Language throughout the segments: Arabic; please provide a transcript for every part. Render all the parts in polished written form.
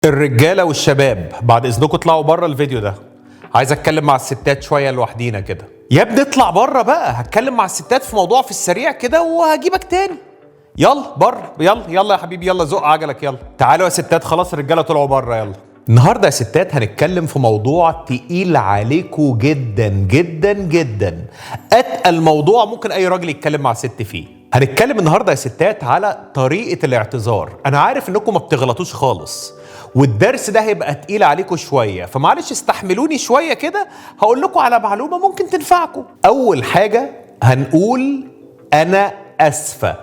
الرجاله والشباب بعد اذنكم اطلعوا بره الفيديو ده. عايز اتكلم مع الستات شويه لوحدينا كده. يا ابني اطلع بره بقى، هتكلم مع الستات في موضوع في السريع كده وهجيبك تاني. يلا بره، يلا يلا يا حبيبي، يلا زق عجلك، يلا تعالوا يا ستات. خلاص الرجاله طلعوا بره، يلا. النهارده يا ستات هنتكلم في موضوع تقيل عليكم جدا جدا جدا، اتقل موضوع ممكن اي راجل يتكلم مع ست فيه. هنتكلم النهارده يا ستات على طريقه الاعتذار. انا عارف انكم ما بتغلطوش خالص، والدرس ده هيبقى تقيل عليكم شويه، فمعلش استحملوني شويه كده. هقول لكم على معلومه ممكن تنفعكم. اول حاجه هنقول انا اسفه.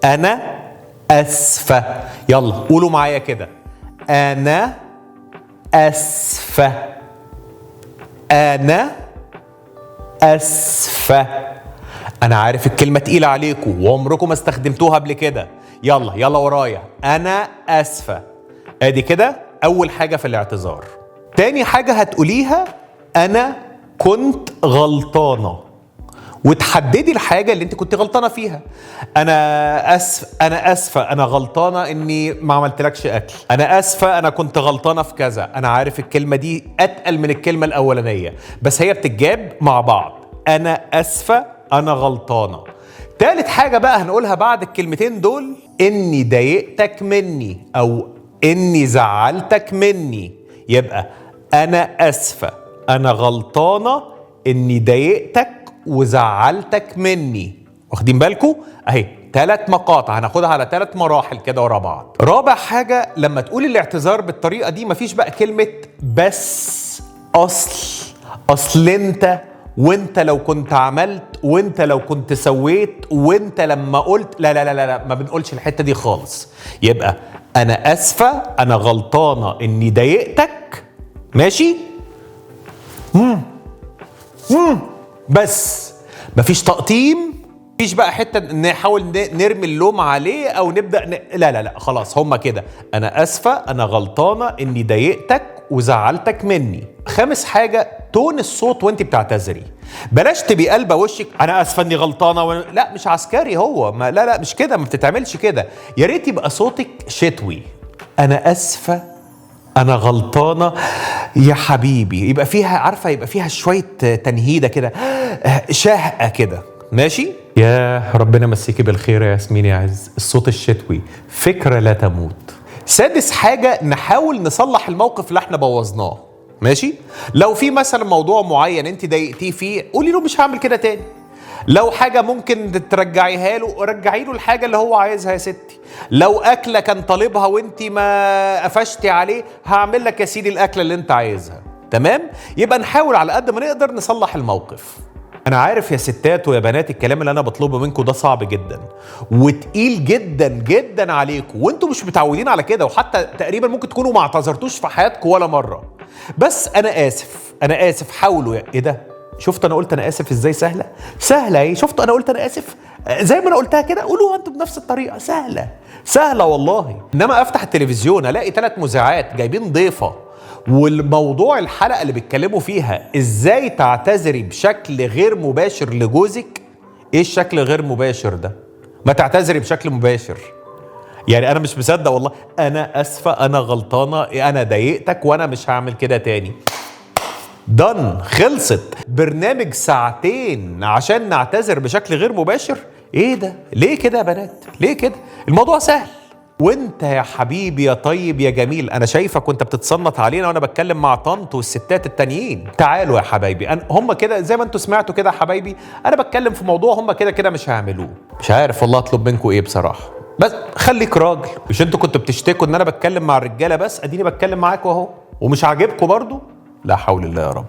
انا اسفه، يلا قولوا معايا كده. انا اسفه. انا اسفه. انا عارف الكلمه تقيله عليكم وعمركم ما استخدمتوها قبل كده. يلا يلا ورايا، انا اسفه. ادي كده اول حاجه في الاعتذار. تاني حاجه هتقوليها انا كنت غلطانه، وتحددي الحاجه اللي انت كنت غلطانه فيها. انا اسفه انا غلطانه اني ما عملتلكش اكل. انا اسفه انا كنت غلطانه في كذا. انا عارف الكلمه دي اتقل من الكلمه الاولانيه، بس هي بتتجاب مع بعض. انا اسفه انا غلطانه. تالت حاجه بقى هنقولها بعد الكلمتين دول، اني ضايقتك مني او اني زعلتك مني. يبقى انا اسفه انا غلطانه اني ضايقتك وزعلتك مني. واخدين بالكم؟ اهي 3 مقاطع هناخدها على 3 مراحل كده ورا بعض. رابع حاجه لما تقولي الاعتذار بالطريقه دي، مفيش بقى كلمه بس، اصل انت، وانت لو كنت عملت، وانت لو كنت سويت، وانت لما قلت. لا لا لا لا، ما بنقولش الحته دي خالص. يبقى انا اسفه انا غلطانه اني ضايقتك، ماشي؟ بس مفيش تقطيم، مفيش بقى حته نحاول نرمي اللوم عليه او نبدا لا لا لا، خلاص هما كده. انا اسفه انا غلطانه اني ضايقتك وزعلتك مني. خامس حاجه تون الصوت وانت بتعتذري. بلاش تبقي قلبه وشك انا اسفه اني غلطانه لا مش عسكري هو، ما لا لا مش كده، ما بتتعملش كده. يا ريت يبقى صوتك شتوي. انا اسفه انا غلطانه يا حبيبي، يبقى فيها، عارفه، يبقى فيها شويه تنهيده كده، شهقه كده، ماشي؟ يا ربنا مسيكي بالخير يا ياسمين يا عز. الصوت الشتوي فكره لا تموت. سادس حاجه نحاول نصلح الموقف اللي احنا بوظناه، ماشي؟ لو في مثلا موضوع معين انت ضايقتيه فيه، قولي له مش هعمل كده تاني. لو حاجة ممكن ترجعيها له، رجعي له الحاجة اللي هو عايزها يا ستي. لو أكلة كان طالبها وانت ما قفشتي عليه، هعمل لك يا سيدي الأكلة اللي انت عايزها، تمام؟ يبقى نحاول على قد ما نقدر نصلح الموقف. أنا عارف يا ستات ويا بنات الكلام اللي أنا بطلبه منكم ده صعب جدا وتقيل جدا جدا عليكم، وانتم مش متعودين على كده، وحتى تقريبا ممكن تكونوا ما اعتذرتوش في حياتكم ولا مرة. بس أنا آسف، أنا آسف. حاولوا إيه ده؟ شفت انا قلت انا اسف ازاي؟ سهله سهله ايه؟ شفت انا قلت انا اسف زي ما انا قلتها كده؟ قولوها انتوا بنفس الطريقه. سهله سهله والله. انما افتح التلفزيون الاقي 3 مذيعات جايبين ضيفه، والموضوع الحلقه اللي بيتكلموا فيها ازاي تعتذري بشكل غير مباشر لجوزك. ايه الشكل غير مباشر ده؟ ما تعتذري بشكل مباشر. يعني انا مش مصدق والله. انا اسفه انا غلطانه انا ضايقتك وانا مش هعمل كده تاني. دن، خلصت. برنامج 2 عشان نعتذر بشكل غير مباشر؟ ايه ده؟ ليه كده يا بنات؟ ليه كده؟ الموضوع سهل. وانت يا حبيبي يا طيب يا جميل، انا شايفك وانت بتتصنت علينا وانا بتكلم مع طنط والستات التانيين. تعالوا يا حبايبي، هم كده زي ما انتوا سمعتوا كده يا حبايبي. انا بتكلم في موضوع هم كده كده مش هيعملوه. مش عارف والله اطلب منكم ايه بصراحه، بس خليك راجل. مش انتوا كنتوا بتشتكوا ان انا بتكلم مع الرجاله بس؟ اديني بتكلم معاكم اهو، ومش عاجبكم برضو؟ لا حول الله يا رب.